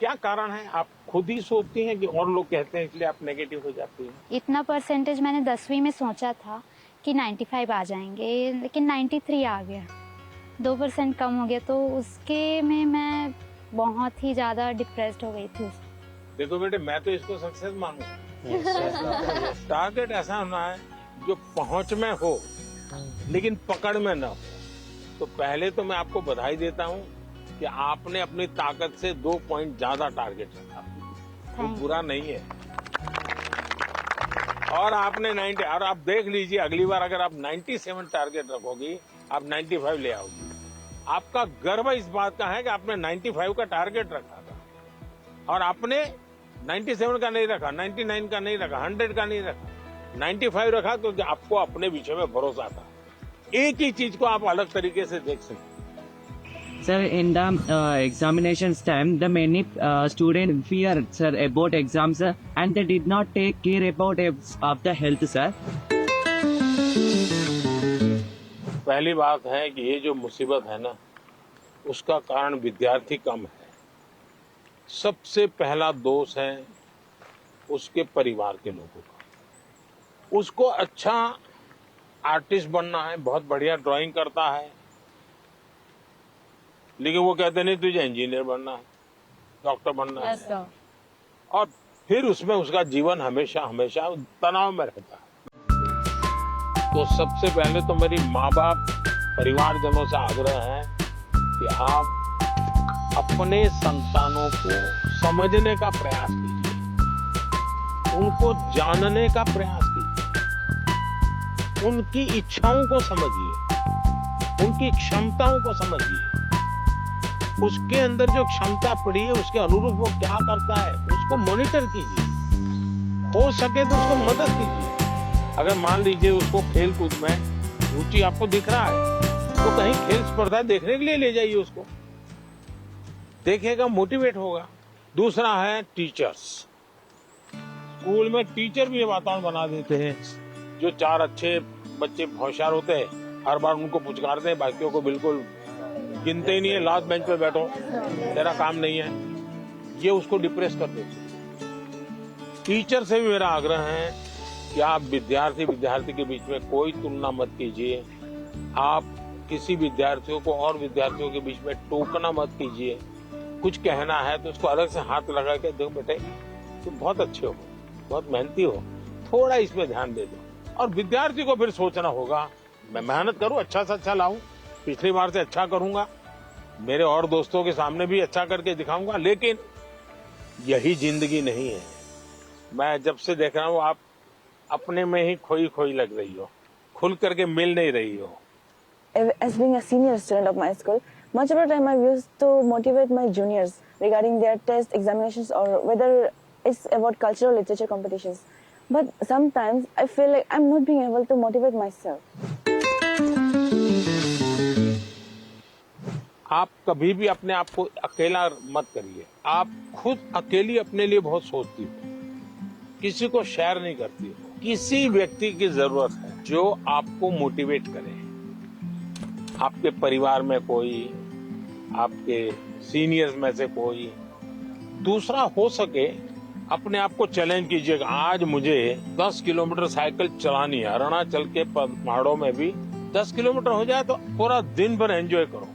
क्या कारण है? आप खुद ही सोचती हैं कि और लोग कहते हैं इसलिए आप नेगेटिव हो जाती हैं? इतना परसेंटेज मैंने 10वीं में सोचा था कि 95 आ जाएंगे, लेकिन 93 आ गया। 2% कम हो गया, तो उसके में मैं बहुत ही ज़्यादा डिप्रेस्ड हो गई थी। देखो बेटे, मैं तो इसको सक्सेस मानूंगा। टारगेट ऐसा होना है जो पहुंच में हो लेकिन पकड़ में न हो। तो पहले तो मैं आपको बधाई देता हूं कि आपने अपनी ताकत से 2 पॉइंट ज्यादा टारगेट रखा, वो बुरा नहीं है। और आपने 90, और आप देख लीजिए अगली बार अगर आप 97 टारगेट रखोगी, आप 95 ले आओगी। आपका गर्व इस बात का है कि आपने 95 का टारगेट रखा था और आपने 97 का नहीं रखा, 99 का नहीं रखा, 100 का नहीं रखा, 95 रखा, क्योंकि आपको अपने विषय में भरोसा था। एक ही चीज को आप अलग तरीके से देख सकते। Sir, in the examinations time, the many students fear, sir, about exams, sir, and they did not take care about of the health, sir. पहली बात है कि ये जो मुसीबत है ना, उसका कारण विद्यार्थी कम है। सबसे पहला दोष है उसके परिवार के लोगों का। उसको अच्छा आर्टिस्ट बनना है, बहुत बढ़िया ड्राइंग करता है, लेकिन वो कहते नहीं तुझे इंजीनियर बनना है, डॉक्टर बनना है, और फिर उसमें उसका जीवन हमेशा हमेशा तनाव में रहता है। तो सबसे पहले तो मेरी माँ बाप परिवारजनों से आग्रह है कि आप अपने संतानों को समझने का प्रयास कीजिए, उनको जानने का प्रयास कीजिए, उनकी इच्छाओं को समझिए, उनकी क्षमताओं को समझिए, उसके अंदर जो क्षमता पड़ी है उसके अनुरूप वो क्या करता है उसको मॉनिटर कीजिए, हो सके तो उसको मदद कीजिए। अगर मान लीजिए उसको खेल कूद में रुचि आपको दिख रहा है तो कहीं खेल स्पर्धा देखने के लिए ले जाइए, उसको देखेगा, मोटिवेट होगा। दूसरा है टीचर्स। स्कूल में टीचर भी ये वातावरण बना देते हैं, जो 4 अच्छे बच्चे होशियार होते हैं हर बार उनको पुचकारते हैं, बाकियों को बिल्कुल गिनते ही नहीं है, लास्ट बेंच पे बैठो, तेरा काम नहीं है, ये उसको डिप्रेस कर देते हैं। टीचर से भी मेरा आग्रह है कि आप विद्यार्थी के बीच में कोई तुलना मत कीजिए, आप किसी विद्यार्थियों को और विद्यार्थियों के बीच में टोकना मत कीजिए। कुछ कहना है तो उसको अलग से हाथ लगा के, देखो बेटे तुम बहुत अच्छे हो, बहुत मेहनती हो, थोड़ा इसमें ध्यान दे दो। और विद्यार्थी को फिर सोचना होगा, मैं मेहनत करूं, अच्छा से अच्छा लाऊं, पिछली बार से अच्छा करूंगा, मेरे और दोस्तों के सामने भी अच्छा करके दिखाऊंगा। लेकिन यही जिंदगी नहीं है। मैं जब से देख रहा हूं आप अपने में ही खोई खोई लग रही हो, खुल करके मिल नहीं रही हो। As being a senior student of my school, much of the time I used to motivate my juniors regarding their test examinations or whether it's about cultural literature competitions. But sometimes I feel like I'm not being able to motivate myself. आप कभी भी अपने आप को अकेला मत करिए। आप खुद अकेली अपने लिए बहुत सोचती हो, किसी को शेयर नहीं करती हो। किसी व्यक्ति की जरूरत है जो आपको मोटिवेट करे। आपके परिवार में कोई, आपके सीनियर्स में से कोई। दूसरा, हो सके अपने आप को चैलेंज कीजिएगा, आज मुझे 10 किलोमीटर साइकिल चलानी है, अरुणाचल के पहाड़ों में भी 10 किलोमीटर हो जाए तो पूरा दिन भर एंजॉय करो।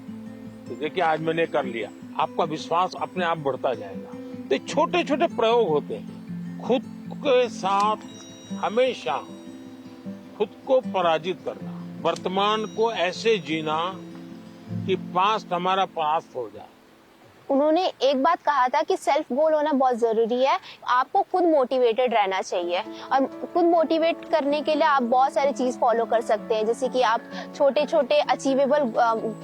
तो देखिए आज मैंने कर लिया, आपका विश्वास अपने आप बढ़ता जाएगा। तो छोटे छोटे प्रयोग होते हैं, खुद के साथ हमेशा खुद को पराजित करना, वर्तमान को ऐसे जीना कि पास्ट हमारा पास्ट हो जाए। उन्होंने एक बात कहा था कि सेल्फ गोल होना बहुत जरूरी है। आपको खुद मोटिवेटेड रहना चाहिए और खुद मोटिवेट करने के लिए आप बहुत सारी चीज फॉलो कर सकते हैं, जैसे कि आप छोटे छोटे अचीवेबल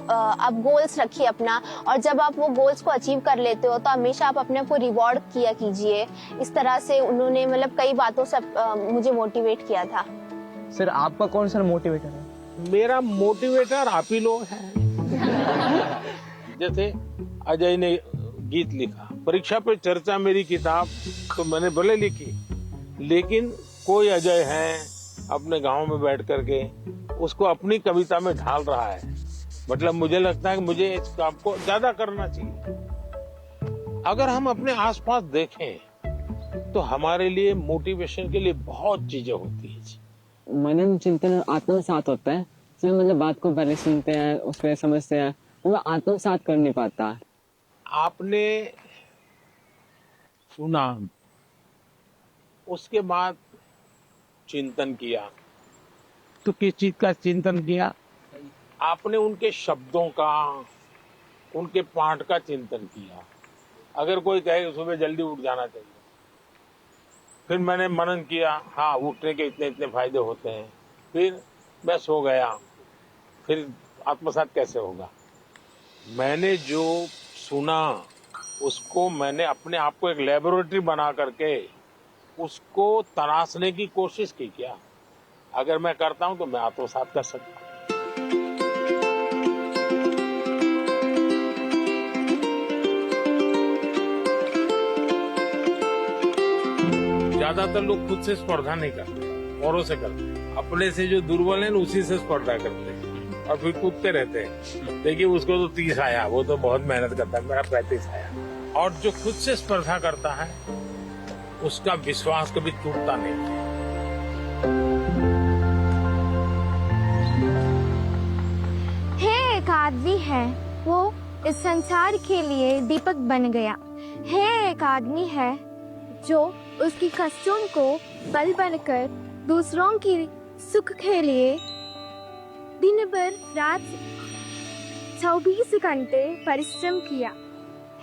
आप गोल्स रखिए अपना, और जब आप वो गोल्स को अचीव कर लेते हो तो हमेशा आप अपने आप को रिवॉर्ड किया कीजिए। इस तरह से उन्होंने मतलब कई बातों से मुझे मोटिवेट किया था। सर आपका कौन सा मोटिवेटर है? मेरा मोटिवेटर आप ही लोग हैं। जैसे अजय ने गीत लिखा, परीक्षा पे चर्चा मेरी किताब, तो मैंने भले लिखी, लेकिन कोई अजय है अपने गांव में बैठ करके उसको अपनी कविता में ढाल रहा है। मतलब मुझे लगता है कि मुझे इस काम को ज्यादा करना चाहिए। अगर हम अपने आसपास देखें तो हमारे लिए मोटिवेशन के लिए बहुत चीजें होती है। मनन चिंतन और आत्मसात होता है, इसमें मतलब बात को पहले सुनते हैं, उसमें समझते हैं, वो आत्मसात कर नहीं पाता। आपने सुना, उसके बाद चिंतन किया, तो किस चीज का चिंतन किया? आपने उनके शब्दों का, उनके पाठ का चिंतन किया। अगर कोई कहे सुबह जल्दी उठ जाना चाहिए, फिर मैंने मनन किया, हाँ उठने के इतने इतने फायदे होते हैं, फिर मैं सो गया, फिर आत्मसात कैसे होगा? मैंने जो सुना उसको मैंने अपने आप को एक लेबोरेटरी बना करके उसको तराशने की कोशिश की। क्या अगर मैं करता हूं तो मैं आत्मसात कर सकता हूं। ज्यादातर लोग खुद से स्पर्धा नहीं करते, औरों से करते हैं। अपने से जो दुर्बल है ना उसी से स्पर्धा करते हैं और फिर कूदते रहते हैं। देखिए उसको तो 30 आया, वो तो बहुत मेहनत करता है, मेरा 35 आया। और जो खुद से स्पर्धा करता है उसका विश्वास कभी टूटता नहीं। है एक आदमी है, वो इस संसार के लिए दीपक बन गया। है एक आदमी है जो उसकी कष्टों को बल बनकर दूसरों की सुख के लिए दिन भर रात 24 घंटे परिश्रम किया।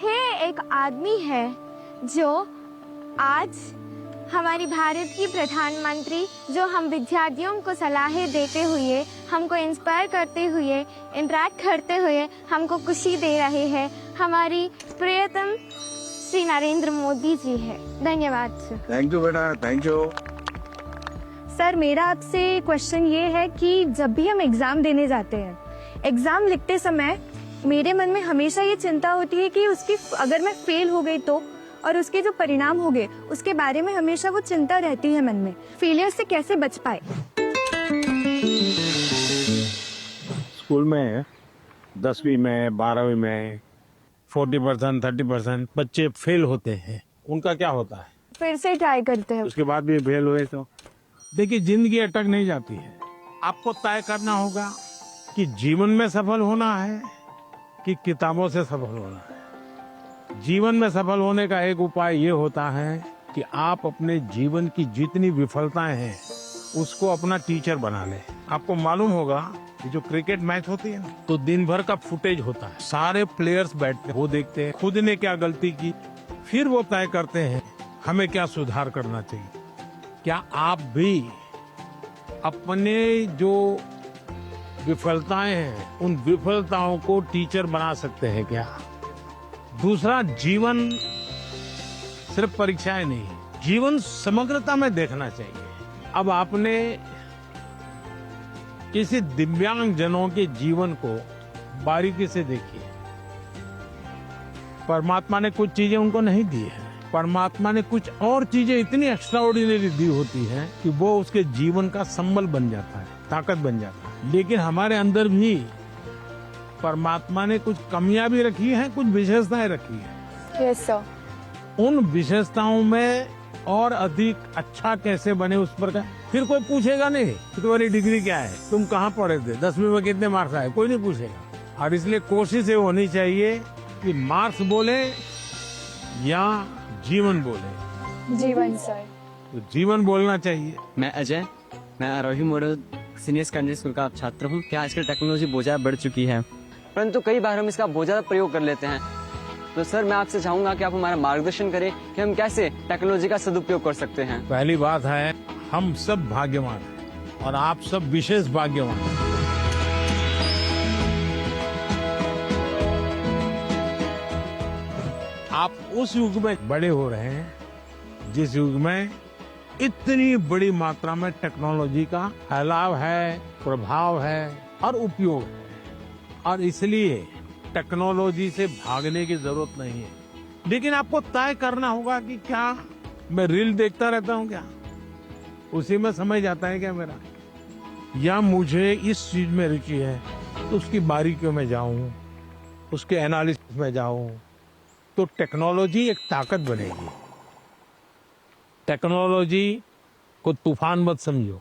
है एक आदमी है जो आज हमारी भारत की प्रधानमंत्री, जो हम विद्यार्थियों को सलाहें देते हुए, हमको इंस्पायर करते हुए, इंटरेक्ट करते हुए हमको खुशी दे रहे हैं, हमारी प्रियतम श्री नरेंद्र मोदी जी है। धन्यवाद सर। थैंक यू बेटा, थैंक यू। सर मेरा आपसे क्वेश्चन ये है कि जब भी हम एग्जाम देने जाते हैं, एग्जाम लिखते समय मेरे मन में हमेशा ये चिंता होती है कि उसकी अगर मैं फेल हो गई तो, और उसके जो परिणाम हो गए उसके बारे में हमेशा वो चिंता रहती है मन में। फेलियर से कैसे बच पाए? स्कूल में 10वीं में 12वीं में 40% 30% बच्चे फेल होते हैं। उनका क्या होता है? फिर से ट्राई करते हैं। उसके बाद भी फेल हुए तो देखिए जिंदगी अटक नहीं जाती है। आपको तय करना होगा कि जीवन में सफल होना है कि किताबों से सफल होना है। जीवन में सफल होने का एक उपाय ये होता है कि आप अपने जीवन की जितनी विफलताएं हैं उसको अपना टीचर बना लें। आपको मालूम होगा कि जो क्रिकेट मैच होती है ना, तो दिन भर का फुटेज होता है, सारे प्लेयर्स बैठते हैं, वो देखते हैं खुद ने क्या गलती की, फिर वो तय करते हैं हमें क्या सुधार करना चाहिए। क्या आप भी अपने जो विफलताएं हैं उन विफलताओं को टीचर बना सकते हैं क्या? दूसरा, जीवन सिर्फ परीक्षाएं नहीं, जीवन समग्रता में देखना चाहिए। अब आपने किसी दिव्यांग जनों के जीवन को बारीकी से देखिए। परमात्मा ने कुछ चीजें उनको नहीं दी है, परमात्मा ने कुछ और चीजें इतनी एक्स्ट्राऑर्डिनरी दी होती हैं कि वो उसके जीवन का संबल बन जाता है, ताकत बन जाता है। लेकिन हमारे अंदर भी परमात्मा ने कुछ कमियां भी रखी हैं, कुछ विशेषताएं रखी हैं। Yes sir. उन विशेषताओं में और अधिक अच्छा कैसे बने उस पर का फिर कोई पूछेगा नहीं कि तुम्हारी डिग्री क्या है, तुम कहाँ पढ़े थे, 10वीं में कितने मार्क्स आए, कोई नहीं पूछेगा। और इसलिए कोशिश ये होनी चाहिए कि मार्क्स बोले या जीवन बोले। जीवन सर। तो जीवन बोलना चाहिए। मैं अजय, मैं आरोही मॉडल सीनियर सेकेंडरी स्कूल का छात्र हूँ। क्या आजकल टेक्नोलॉजी बहुत ज़्यादा बढ़ चुकी है, परंतु कई बार हम इसका बहुत ज़्यादा प्रयोग कर लेते हैं। तो सर मैं आपसे चाहूंगा कि आप हमारा मार्गदर्शन करें कि हम कैसे टेक्नोलॉजी का सदुपयोग कर सकते हैं। पहली बात है, हम सब भाग्यवान हैं और आप सब विशेष भाग्यवान हैं। आप उस युग में बड़े हो रहे हैं जिस युग में इतनी बड़ी मात्रा में टेक्नोलॉजी का फैलाव है, प्रभाव है और उपयोग है। और इसलिए टेक्नोलॉजी से भागने की जरूरत नहीं है। लेकिन आपको तय करना होगा कि क्या मैं रील देखता रहता हूँ, क्या उसी में समय जाता है क्या मेरा, या मुझे इस चीज में रुचि है तो उसकी बारीकियों में जाऊं, उसके एनालिसिस में जाऊं, तो टेक्नोलॉजी एक ताकत बनेगी। टेक्नोलॉजी को तूफान मत समझो,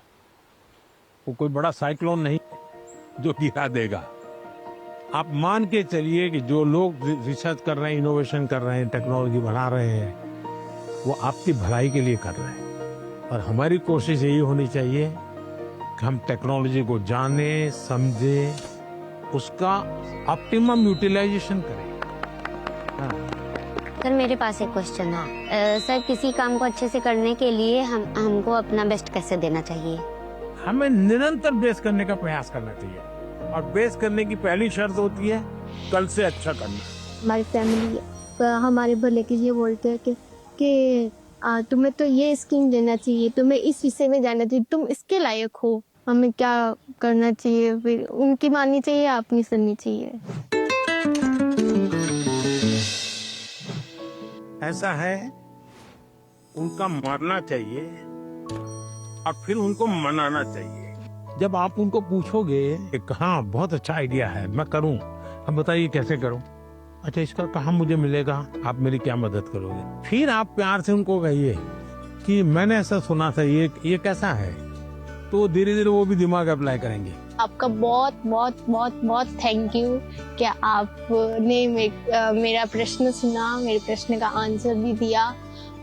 वो कोई बड़ा साइक्लोन नहीं जो गिरा देगा। आप मान के चलिए कि जो लोग रिसर्च कर रहे हैं, इनोवेशन कर रहे हैं, टेक्नोलॉजी बना रहे हैं, वो आपकी भलाई के लिए कर रहे हैं। और हमारी कोशिश यही होनी चाहिए कि हम टेक्नोलॉजी को जाने, समझे, उसका ऑप्टिमम यूटिलाइजेशन करें। सर मेरे पास एक क्वेश्चन है। सर किसी काम को अच्छे से करने के लिए हमको अपना बेस्ट कैसे देना चाहिए? हमें निरंतर बेस करने का प्रयास करना चाहिए, और बेस करने की पहली शर्त होती है कल से अच्छा करना। हमारी फैमिली हमारे भले के लिए बोलते हैं कि तुम्हें तो ये स्कीम देना चाहिए, तुम्हें इस विषय में जाना चाहिए, तुम इसके लायक हो। हमें क्या करना चाहिए? फिर उनकी माननी चाहिए या अपनी सुननी चाहिए? ऐसा है, उनका मानना चाहिए और फिर उनको मनाना चाहिए। जब आप उनको पूछोगे कि हाँ बहुत अच्छा आइडिया है, मैं करूं, हम बताइए कैसे करूं? अच्छा इसका कहाँ मुझे मिलेगा, आप मेरी क्या मदद करोगे? फिर आप प्यार से उनको कहिए कि मैंने ऐसा सुना था, ये कैसा है, तो धीरे धीरे वो भी दिमाग अप्लाई करेंगे। आपका बहुत बहुत बहुत बहुत थैंक यू कि आपने मेरा प्रश्न सुना, मेरे प्रश्न का आंसर भी दिया,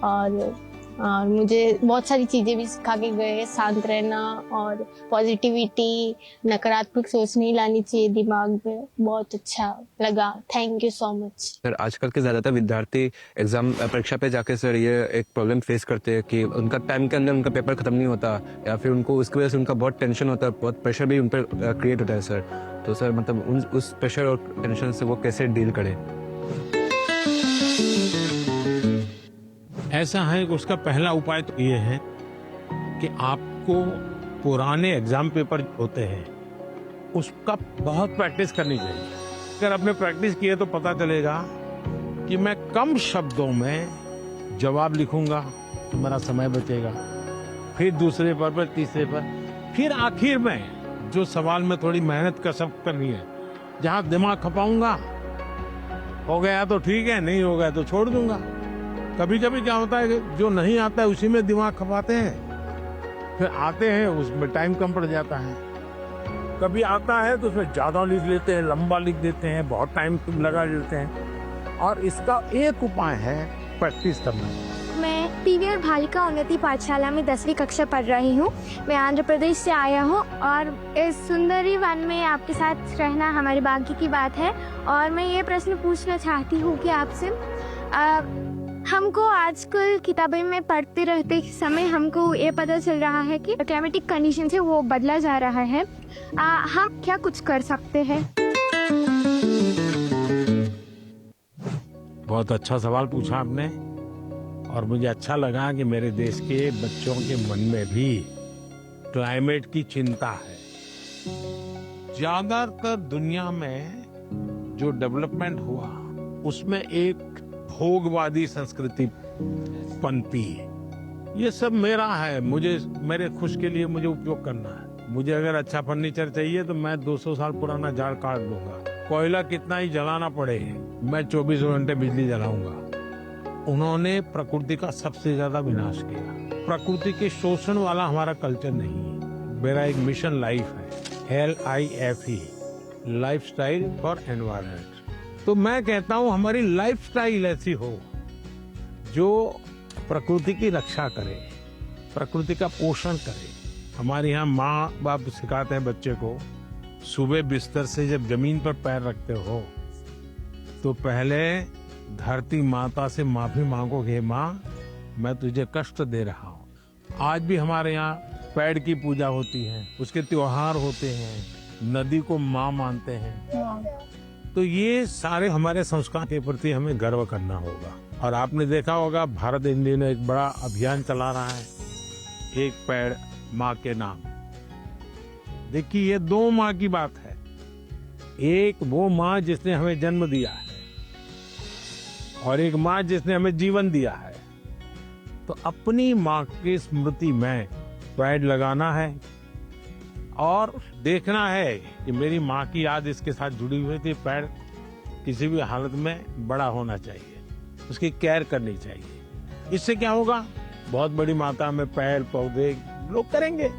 और मुझे बहुत सारी चीज़ें भी सिखा के गए। शांत रहना और पॉजिटिविटी, नकारात्मक सोच नहीं लानी चाहिए दिमाग में। बहुत अच्छा लगा, thank you so much. Sir आजकल के ज़्यादातर विद्यार्थी एग्जाम परीक्षा पे जाके सर ये एक प्रॉब्लम फेस करते हैं कि उनका टाइम के अंदर उनका पेपर खत्म नहीं होता, या फिर उनको उसकी वजह से उनका बहुत टेंशन होता है, बहुत प्रेशर भी उन पर क्रिएट होता है सर। तो सर मतलब उस प्रेशर और टेंशन से वो कैसे डील करें? ऐसा है कि उसका पहला उपाय तो ये है कि आपको पुराने एग्जाम पेपर होते हैं उसका बहुत प्रैक्टिस करनी चाहिए। अगर आपने प्रैक्टिस की है तो पता चलेगा कि मैं कम शब्दों में जवाब लिखूंगा तो मेरा समय बचेगा। फिर दूसरे पर, तीसरे पर, फिर आखिर में जो सवाल में थोड़ी मेहनत कसरत करनी है, जहां दिमाग खपाऊंगा, हो गया तो ठीक है, नहीं हो गया तो छोड़ दूंगा। कभी कभी क्या होता है कि जो नहीं आता है उसी में दिमाग खपाते हैं, फिर आते हैं उसमें टाइम कम पड़ जाता है। कभी आता है तो उसमें ज्यादा लिख लेते हैं, लंबा लिख देते हैं, बहुत टाइम लगा देते हैं। और इसका एक उपाय है प्रैक्टिस करना। मैं पीवीआर बालिका उन्नति पाठशाला में 10वीं कक्षा पढ़ रही हूँ। मैं आंध्र प्रदेश से आया हूँ और इस सुंदरी वन में आपके साथ रहना हमारे भाग्य की बात है। और मैं ये प्रश्न पूछना चाहती हूँ कि आपसे हमको आजकल किताबें में पढ़ते रहते समय हमको ये पता चल रहा है कि क्लाइमेटिक कंडीशन है वो बदला जा रहा है। हम क्या कुछ कर सकते हैं? बहुत अच्छा सवाल पूछा आपने, और मुझे अच्छा लगा कि मेरे देश के बच्चों के मन में भी क्लाइमेट की चिंता है। ज्यादातर दुनिया में जो डेवलपमेंट हुआ उसमें एक भोगवादी संस्कृति पनपी है। ये सब मेरा है, मुझे मेरे खुश के लिए मुझे उपयोग करना है। मुझे अगर अच्छा फर्नीचर चाहिए तो मैं 200 साल पुराना झाड़ काट दूंगा। कोयला कितना ही जलाना पड़े, मैं 24 घंटे बिजली जलाऊंगा। उन्होंने प्रकृति का सबसे ज्यादा विनाश किया। प्रकृति के शोषण वाला हमारा कल्चर नहीं है। मेरा एक मिशन लाइफ है, LIFE, लाइफस्टाइल फॉर एनवायरनमेंट। तो मैं कहता हूं हमारी लाइफस्टाइल ऐसी हो जो प्रकृति की रक्षा करे, प्रकृति का पोषण करे। हमारे यहाँ माँ बाप सिखाते हैं बच्चे को, सुबह बिस्तर से जब जमीन पर पैर रखते हो तो पहले धरती माता से माफी मांगोगे, माँ मैं तुझे कष्ट दे रहा हूँ। आज भी हमारे यहाँ पेड़ की पूजा होती है, उसके त्योहार होते हैं, नदी को माँ मानते हैं। तो ये सारे हमारे संस्कार के प्रति हमें गर्व करना होगा। और आपने देखा होगा भारत इन दिनों एक बड़ा अभियान चला रहा है, एक पेड़ माँ के नाम। देखिए ये दो माँ की बात है, एक वो माँ जिसने हमें जन्म दिया है और एक माँ जिसने हमें जीवन दिया है। तो अपनी माँ की स्मृति में पेड़ लगाना है और देखना है कि मेरी माँ की याद इसके साथ जुड़ी हुई थी। पेड़ किसी भी हालत में बड़ा होना चाहिए। उसकी केयर करनी चाहिए। इससे क्या होगा, बहुत बड़ी मात्रा में पेड़ पौधे लोग करेंगे।